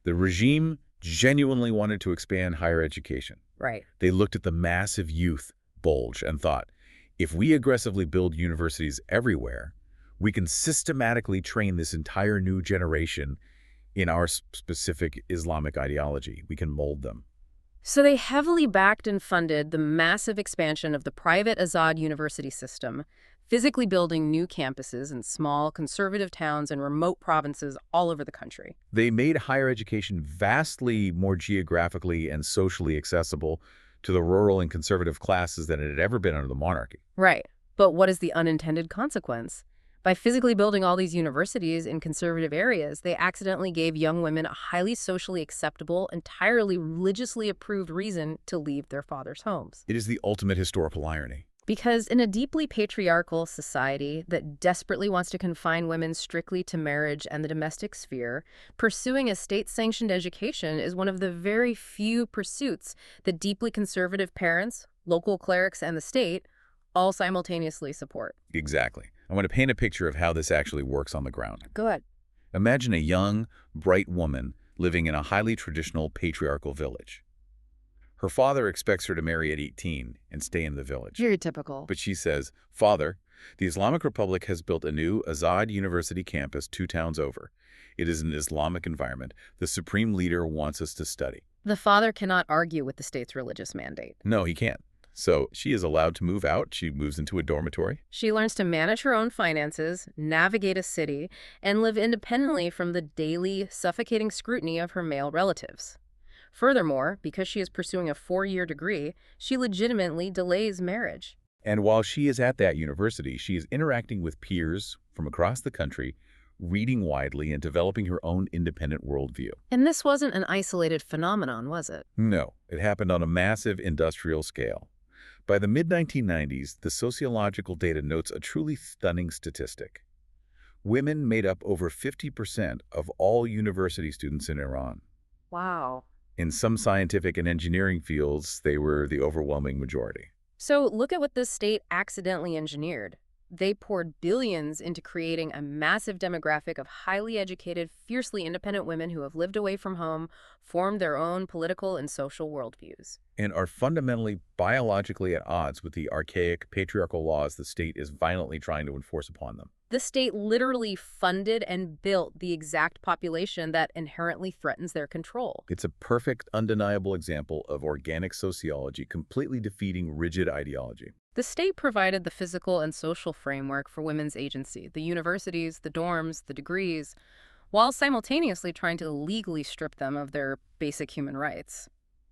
The regime genuinely wanted to expand higher education. Right. They looked at the massive youth bulge and thought, if we aggressively build universities everywhere, we can systematically train this entire new generation in our specific Islamic ideology. We can mold them. So they heavily backed and funded the massive expansion of the private Azad university system, physically building new campuses in small, conservative towns and remote provinces all over the country. They made higher education vastly more geographically and socially accessible to the rural and conservative classes than it had ever been under the monarchy. Right. But what is the unintended consequence? By physically building all these universities in conservative areas, they accidentally gave young women a highly socially acceptable, entirely religiously approved reason to leave their fathers' homes. It is the ultimate historical irony. Because in a deeply patriarchal society that desperately wants to confine women strictly to marriage and the domestic sphere, pursuing a state-sanctioned education is one of the very few pursuits that deeply conservative parents, local clerics, and the state all simultaneously support. Exactly. I want to paint a picture of how this actually works on the ground. Go ahead. Imagine a young, bright woman living in a highly traditional patriarchal village. Her father expects her to marry at 18 and stay in the village. Very typical. But she says, "Father, the Islamic Republic has built a new Azad University campus 2 towns over. It is an Islamic environment. The supreme leader wants us to study." The father cannot argue with the state's religious mandate. No, he can't. So she is allowed to move out. She moves into a dormitory. She learns to manage her own finances, navigate a city, and live independently from the daily, suffocating scrutiny of her male relatives. Furthermore, because she is pursuing a 4-year degree, she legitimately delays marriage. And while she is at that university, she is interacting with peers from across the country, reading widely, and developing her own independent worldview. And this wasn't an isolated phenomenon, was it? No, it happened on a massive industrial scale. By the mid-1990s, the sociological data notes a truly stunning statistic. Women made up over 50% of all university students in Iran. Wow. In some scientific and engineering fields, they were the overwhelming majority. So look at what this state accidentally engineered. They poured billions into creating a massive demographic of highly educated, fiercely independent women who have lived away from home, formed their own political and social worldviews, And are fundamentally biologically at odds with the archaic patriarchal laws the state is violently trying to enforce upon them. The state literally funded and built the exact population that inherently threatens their control. It's a perfect, undeniable example of organic sociology completely defeating rigid ideology. The state provided the physical and social framework for women's agency, the universities, the dorms, the degrees, while simultaneously trying to legally strip them of their basic human rights.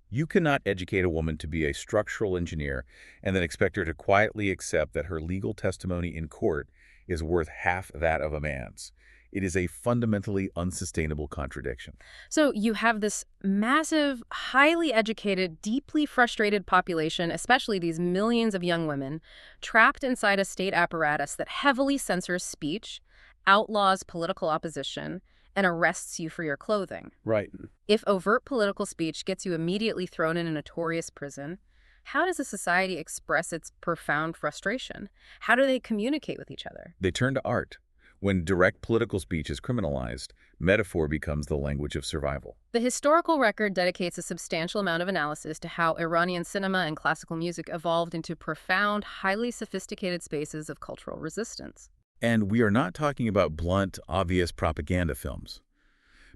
You cannot educate a woman to be a structural engineer and then expect her to quietly accept that her legal testimony in court is worth half that of a man's. It is a fundamentally unsustainable contradiction. So you have this massive, highly educated, deeply frustrated population, especially these millions of young women, trapped inside a state apparatus that heavily censors speech, outlaws political opposition, and arrests you for your clothing. Right. If overt political speech gets you immediately thrown in a notorious prison, how does a society express its profound frustration? How do they communicate with each other? They turn to art. When direct political speech is criminalized, metaphor becomes the language of survival. The historical record dedicates a substantial amount of analysis to how Iranian cinema and classical music evolved into profound, highly sophisticated spaces of cultural resistance. And we are not talking about blunt, obvious propaganda films.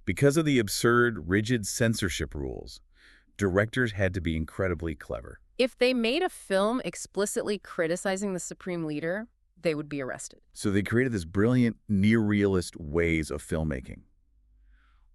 Because of the absurd, rigid censorship rules, directors had to be incredibly clever. If they made a film explicitly criticizing the supreme leader, they would be arrested. So they created this brilliant, near-realist ways of filmmaking.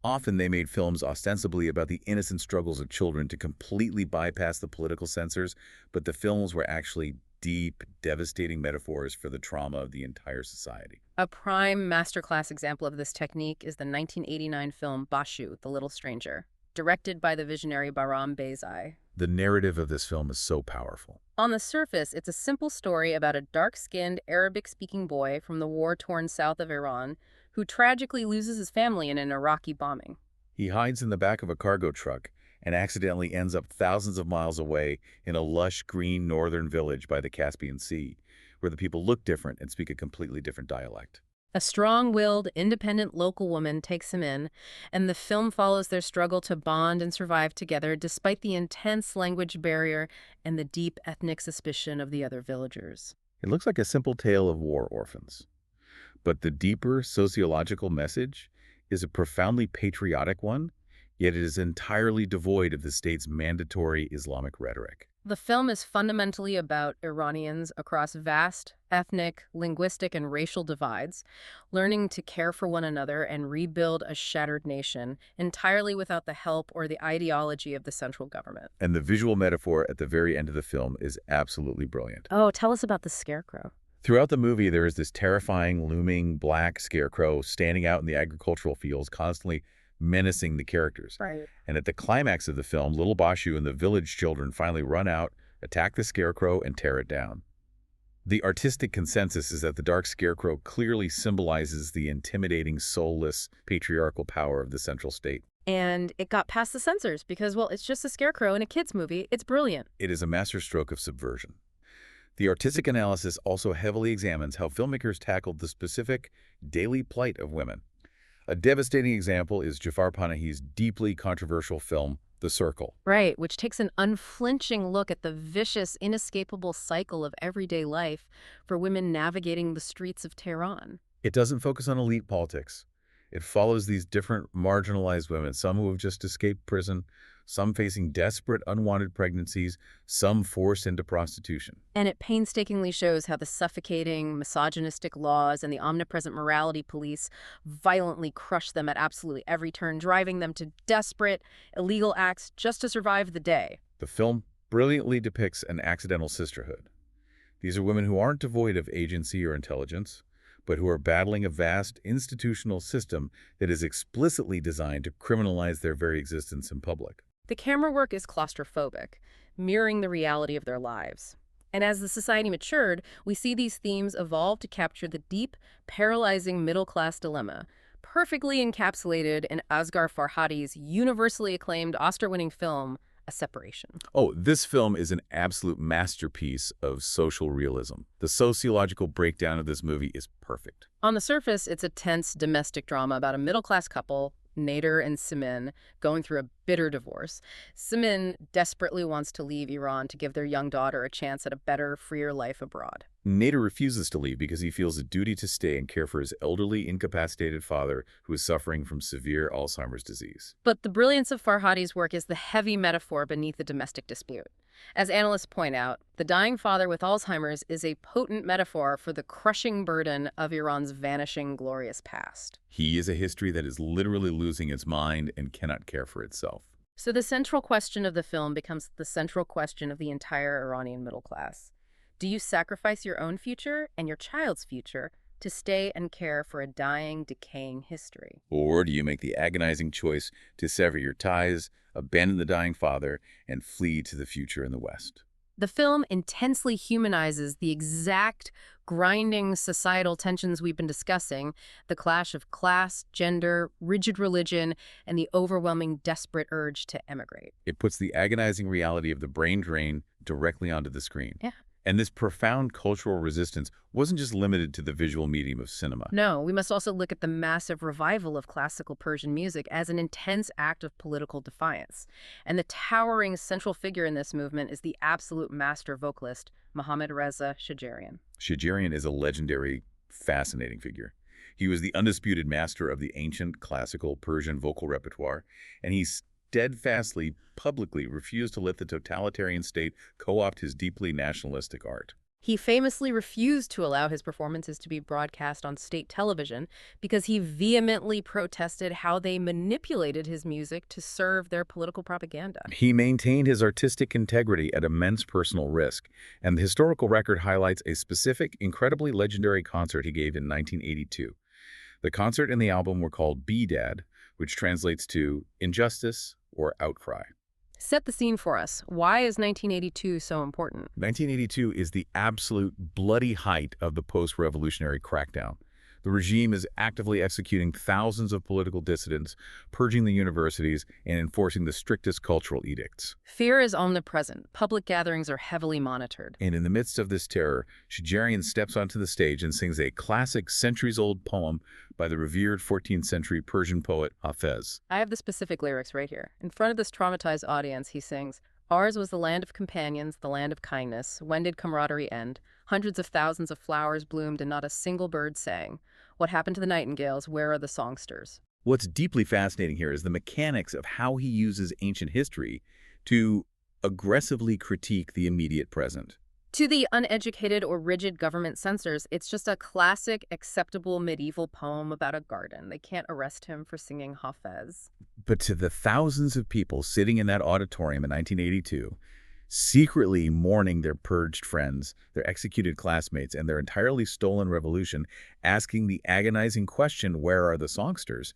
Often they made films ostensibly about the innocent struggles of children to completely bypass the political censors, but the films were actually deep, devastating metaphors for the trauma of the entire society. A prime masterclass example of this technique is the 1989 film Bashu, The Little Stranger, directed by the visionary Bahram Beyzai. The narrative of this film is so powerful. On the surface, it's a simple story about a dark-skinned, Arabic-speaking boy from the war-torn south of Iran who tragically loses his family in an Iraqi bombing. He hides in the back of a cargo truck and accidentally ends up thousands of miles away in a lush green northern village by the Caspian Sea, where the people look different and speak a completely different dialect. A strong-willed, independent local woman takes him in, and the film follows their struggle to bond and survive together despite the intense language barrier and the deep ethnic suspicion of the other villagers. It looks like a simple tale of war orphans, but the deeper sociological message is a profoundly patriotic one, yet it is entirely devoid of the state's mandatory Islamic rhetoric. The film is fundamentally about Iranians across vast ethnic, linguistic, and racial divides, learning to care for one another and rebuild a shattered nation entirely without the help or the ideology of the central government. And the visual metaphor at the very end of the film is absolutely brilliant. Oh, tell us about the scarecrow. Throughout the movie, there is this terrifying, looming black scarecrow standing out in the agricultural fields, constantly menacing the characters. Right. And at the climax of the film, little Bashu and the village children finally run out, attack the scarecrow, and tear it down. The artistic consensus is that the dark scarecrow clearly symbolizes the intimidating, soulless, patriarchal power of the central state. And it got past the censors because, well, it's just a scarecrow in a kid's movie. It's brilliant. It is a masterstroke of subversion. The artistic analysis also heavily examines how filmmakers tackled the specific daily plight of women. A devastating example is Jafar Panahi's deeply controversial film, The Circle. Right, which takes an unflinching look at the vicious, inescapable cycle of everyday life for women navigating the streets of Tehran. It doesn't focus on elite politics. It follows these different marginalized women, some who have just escaped prison, some facing desperate, unwanted pregnancies, some forced into prostitution. And it painstakingly shows how the suffocating, misogynistic laws and the omnipresent morality police violently crush them at absolutely every turn, driving them to desperate, illegal acts just to survive the day. The film brilliantly depicts an accidental sisterhood. These are women who aren't devoid of agency or intelligence, but who are battling a vast institutional system that is explicitly designed to criminalize their very existence in public. The camera work is claustrophobic, mirroring the reality of their lives. And as the society matured, we see these themes evolve to capture the deep, paralyzing middle-class dilemma, perfectly encapsulated in Asghar Farhadi's universally acclaimed Oscar-winning film, A Separation. Oh, this film is an absolute masterpiece of social realism. The sociological breakdown of this movie is perfect. On the surface, it's a tense domestic drama about a middle-class couple, Nader and Simin, going through a bitter divorce. Simin desperately wants to leave Iran to give their young daughter a chance at a better, freer life abroad. Nader refuses to leave because he feels a duty to stay and care for his elderly, incapacitated father who is suffering from severe Alzheimer's disease. But the brilliance of Farhadi's work is the heavy metaphor beneath the domestic dispute. As analysts point out, the dying father with Alzheimer's is a potent metaphor for the crushing burden of Iran's vanishing glorious past. He is a history that is literally losing its mind and cannot care for itself. So the central question of the film becomes the central question of the entire Iranian middle class. Do you sacrifice your own future and your child's future to stay and care for a dying, decaying history? Or do you make the agonizing choice to sever your ties, abandon the dying father, and flee to the future in the West? The film intensely humanizes the exact grinding societal tensions we've been discussing, the clash of class, gender, rigid religion, and the overwhelming desperate urge to emigrate. It puts the agonizing reality of the brain drain directly onto the screen. Yeah. And this profound cultural resistance wasn't just limited to the visual medium of cinema. No, we must also look at the massive revival of classical Persian music as an intense act of political defiance. And the towering central figure in this movement is the absolute master vocalist, Mohammad Reza Shajarian. Shajarian is a legendary, fascinating figure. He was the undisputed master of the ancient classical Persian vocal repertoire, and he steadfastly, publicly refused to let the totalitarian state co-opt his deeply nationalistic art. He famously refused to allow his performances to be broadcast on state television because he vehemently protested how they manipulated his music to serve their political propaganda. He maintained his artistic integrity at immense personal risk, and the historical record highlights a specific, incredibly legendary concert he gave in 1982. The concert and the album were called B-Dad, which translates to injustice or outcry. Set the scene for us. Why is 1982 so important? 1982 is the absolute bloody height of the post-revolutionary crackdown. The regime is actively executing thousands of political dissidents, purging the universities, and enforcing the strictest cultural edicts. Fear is omnipresent. Public gatherings are heavily monitored. And in the midst of this terror, Shajarian steps onto the stage and sings a classic centuries-old poem by the revered 14th century Persian poet Hafez. I have the specific lyrics right here. In front of this traumatized audience, he sings, "Ours was the land of companions, the land of kindness. When did camaraderie end? Hundreds of thousands of flowers bloomed and not a single bird sang. What happened to the nightingales? Where are the songsters?" What's deeply fascinating here is the mechanics of how he uses ancient history to aggressively critique the immediate present. To the uneducated or rigid government censors, it's just a classic, acceptable medieval poem about a garden. They can't arrest him for singing Hafez. But to the thousands of people sitting in that auditorium in 1982, secretly mourning their purged friends, their executed classmates, and their entirely stolen revolution, asking the agonizing question, "Where are the songsters?"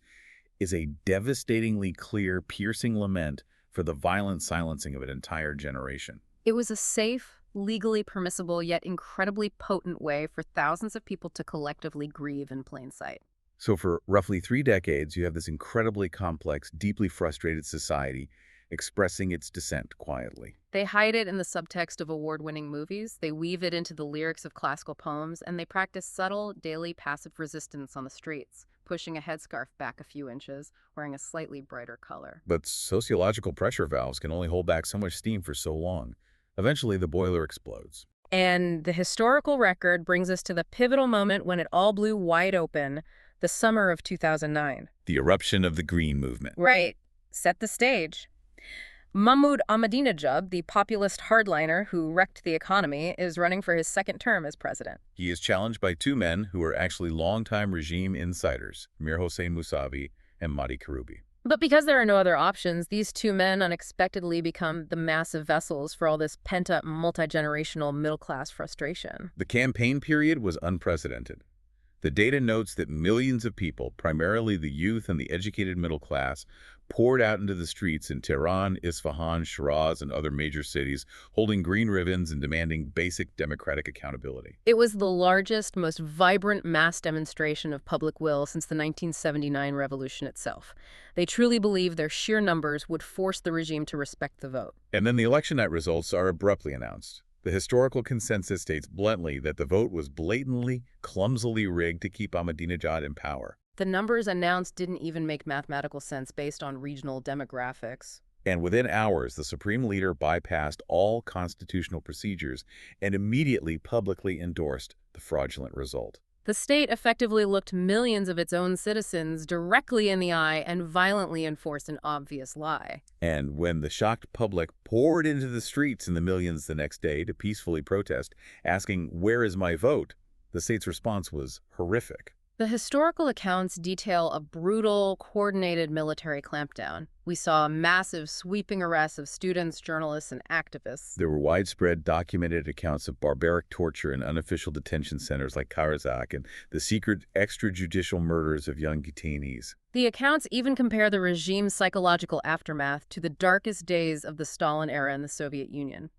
is a devastatingly clear, piercing lament for the violent silencing of an entire generation. It was a safe, legally permissible, yet incredibly potent way for thousands of people to collectively grieve in plain sight. So for roughly 3 decades, you have this incredibly complex, deeply frustrated society expressing its dissent quietly. They hide it in the subtext of award-winning movies, they weave it into the lyrics of classical poems, and they practice subtle, daily passive resistance on the streets, pushing a headscarf back a few inches, wearing a slightly brighter color. But sociological pressure valves can only hold back so much steam for so long. Eventually, the boiler explodes. And the historical record brings us to the pivotal moment when it all blew wide open, the summer of 2009. The eruption of the Green Movement. Right. Set the stage. Mahmoud Ahmadinejad, the populist hardliner who wrecked the economy, is running for his second term as president. He is challenged by 2 men who are actually longtime regime insiders, Mir Hossein Mousavi and Mahdi Karoubi. But because there are no other options, these 2 men unexpectedly become the massive vessels for all this pent-up, multi-generational middle-class frustration. The campaign period was unprecedented. The data notes that millions of people, primarily the youth and the educated middle class, poured out into the streets in Tehran, Isfahan, Shiraz, and other major cities, holding green ribbons and demanding basic democratic accountability. It was the largest, most vibrant mass demonstration of public will since the 1979 revolution itself. They truly believed their sheer numbers would force the regime to respect the vote. And then the election night results are abruptly announced. The historical consensus states bluntly that the vote was blatantly, clumsily rigged to keep Ahmadinejad in power. The numbers announced didn't even make mathematical sense based on regional demographics. And within hours, the supreme leader bypassed all constitutional procedures and immediately publicly endorsed the fraudulent result. The state effectively looked millions of its own citizens directly in the eye and violently enforced an obvious lie. And when the shocked public poured into the streets in the millions the next day to peacefully protest, asking, "Where is my vote?" the state's response was horrific. The historical accounts detail a brutal, coordinated military clampdown. We saw massive, sweeping arrests of students, journalists, and activists. There were widespread documented accounts of barbaric torture in unofficial detention centers like Karzak and the secret extrajudicial murders of young detainees. The accounts even compare the regime's psychological aftermath to the darkest days of the Stalin era in the Soviet Union.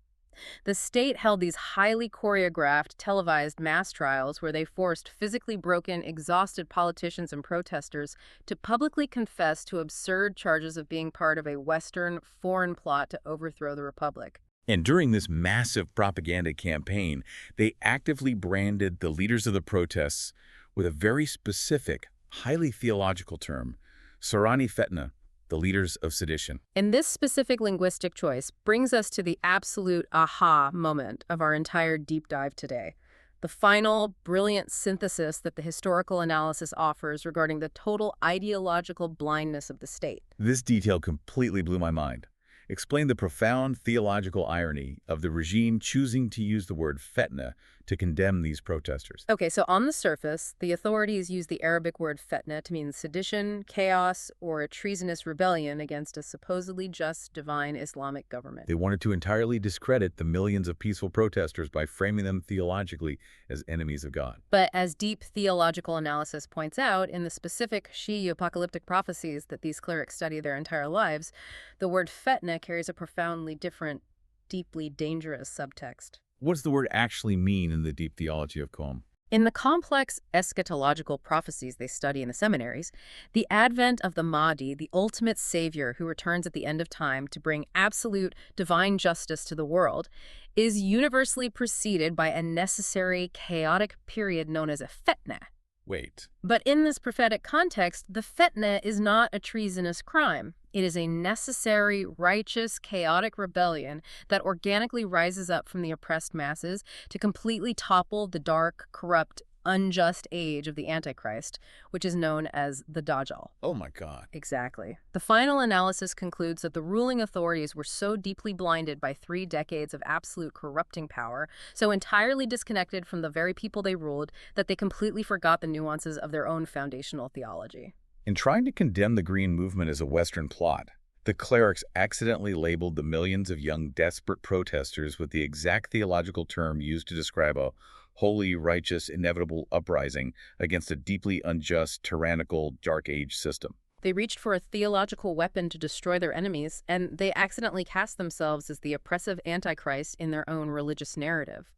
The state held these highly choreographed, televised mass trials where they forced physically broken, exhausted politicians and protesters to publicly confess to absurd charges of being part of a Western, foreign plot to overthrow the republic. And during this massive propaganda campaign, they actively branded the leaders of the protests with a very specific, highly theological term, Sarani Fetna, the leaders of sedition. And this specific linguistic choice brings us to the absolute aha moment of our entire deep dive today. The final, brilliant synthesis that the historical analysis offers regarding the total ideological blindness of the state. This detail completely blew my mind. Explain the profound theological irony of the regime choosing to use the word fetna to condemn these protesters. Okay, so on the surface, the authorities use the Arabic word fetna to mean sedition, chaos, or a treasonous rebellion against a supposedly just, divine Islamic government. They wanted to entirely discredit the millions of peaceful protesters by framing them theologically as enemies of God. But as deep theological analysis points out, in the specific Shi'i apocalyptic prophecies that these clerics study their entire lives, the word fetna carries a profoundly different, deeply dangerous subtext. What does the word actually mean in the deep theology of Qom? In the complex eschatological prophecies they study in the seminaries, the advent of the Mahdi, the ultimate savior who returns at the end of time to bring absolute divine justice to the world, is universally preceded by a necessary chaotic period known as a fitna. Wait. But in this prophetic context, the fitna is not a treasonous crime. It is a necessary, righteous, chaotic rebellion that organically rises up from the oppressed masses to completely topple the dark, corrupt, unjust age of the Antichrist, which is known as the Dajjal. Oh my God. Exactly. The final analysis concludes that the ruling authorities were so deeply blinded by 3 decades of absolute corrupting power, so entirely disconnected from the very people they ruled, that they completely forgot the nuances of their own foundational theology. In trying to condemn the Green Movement as a Western plot, the clerics accidentally labeled the millions of young, desperate protesters with the exact theological term used to describe a holy, righteous, inevitable uprising against a deeply unjust, tyrannical, dark age system. They reached for a theological weapon to destroy their enemies, and they accidentally cast themselves as the oppressive Antichrist in their own religious narrative.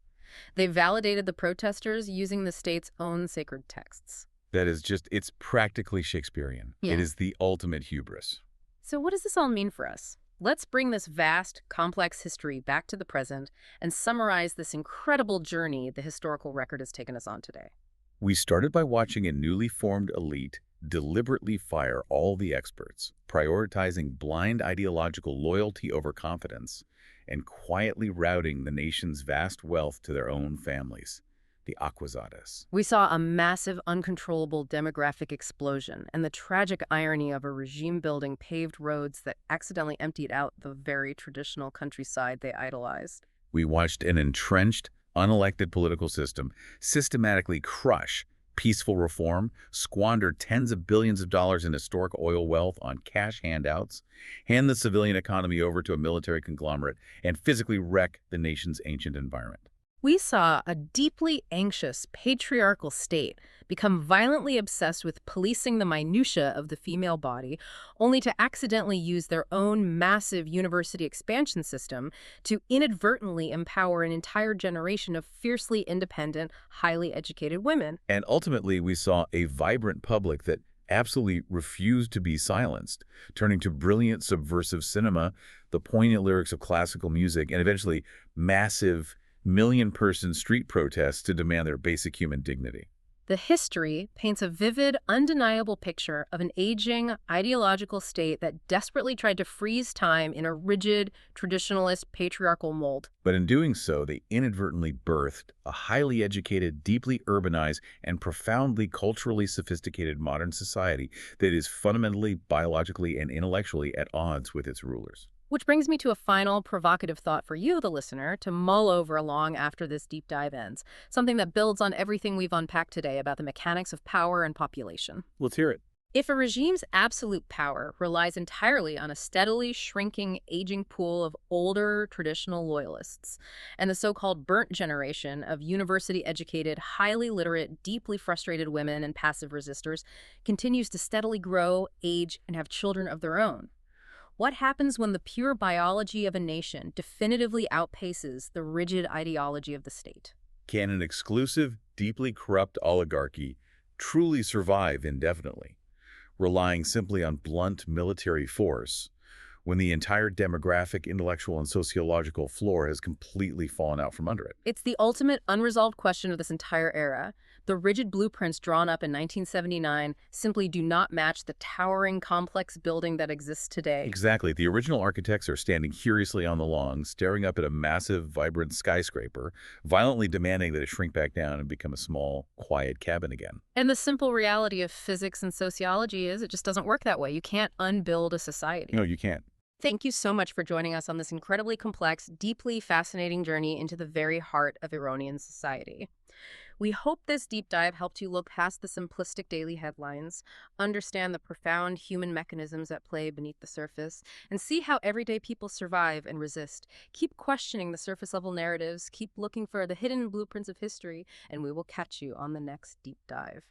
They validated the protesters using the state's own sacred texts. That is just, it's practically Shakespearean. Yeah. It is the ultimate hubris. So what does this all mean for us? Let's bring this vast, complex history back to the present and summarize this incredible journey the historical record has taken us on today. We started by watching a newly formed elite deliberately fire all the experts, prioritizing blind ideological loyalty over confidence, and quietly routing the nation's vast wealth to their own families, the Acquazadas. We saw a massive, uncontrollable demographic explosion and the tragic irony of a regime building paved roads that accidentally emptied out the very traditional countryside they idolized. We watched an entrenched, unelected political system systematically crush peaceful reform, squander tens of billions of dollars in historic oil wealth on cash handouts, hand the civilian economy over to a military conglomerate, and physically wreck the nation's ancient environment. We saw a deeply anxious, patriarchal state become violently obsessed with policing the minutiae of the female body, only to accidentally use their own massive university expansion system to inadvertently empower an entire generation of fiercely independent, highly educated women. And ultimately, we saw a vibrant public that absolutely refused to be silenced, turning to brilliant subversive cinema, the poignant lyrics of classical music, and eventually massive million-person street protests to demand their basic human dignity. The history paints a vivid, undeniable picture of an aging, ideological state that desperately tried to freeze time in a rigid, traditionalist, patriarchal mold. But in doing so, they inadvertently birthed a highly educated, deeply urbanized, and profoundly culturally sophisticated modern society that is fundamentally, biologically, and intellectually at odds with its rulers. Which brings me to a final provocative thought for you, the listener, to mull over long after this deep dive ends, something that builds on everything we've unpacked today about the mechanics of power and population. Let's hear it. If a regime's absolute power relies entirely on a steadily shrinking, aging pool of older, traditional loyalists, and the so-called burnt generation of university-educated, highly literate, deeply frustrated women and passive resistors continues to steadily grow, age, and have children of their own, what happens when the pure biology of a nation definitively outpaces the rigid ideology of the state? Can an exclusive, deeply corrupt oligarchy truly survive indefinitely, relying simply on blunt military force, when the entire demographic, intellectual, and sociological floor has completely fallen out from under it? It's the ultimate unresolved question of this entire era. The rigid blueprints drawn up in 1979 simply do not match the towering, complex building that exists today. Exactly. The original architects are standing curiously on the lawn, staring up at a massive, vibrant skyscraper, violently demanding that it shrink back down and become a small, quiet cabin again. And the simple reality of physics and sociology is it just doesn't work that way. You can't unbuild a society. No, you can't. Thank you so much for joining us on this incredibly complex, deeply fascinating journey into the very heart of Iranian society. We hope this deep dive helped you look past the simplistic daily headlines, understand the profound human mechanisms at play beneath the surface, and see how everyday people survive and resist. Keep questioning the surface-level narratives, keep looking for the hidden blueprints of history, and we will catch you on the next deep dive.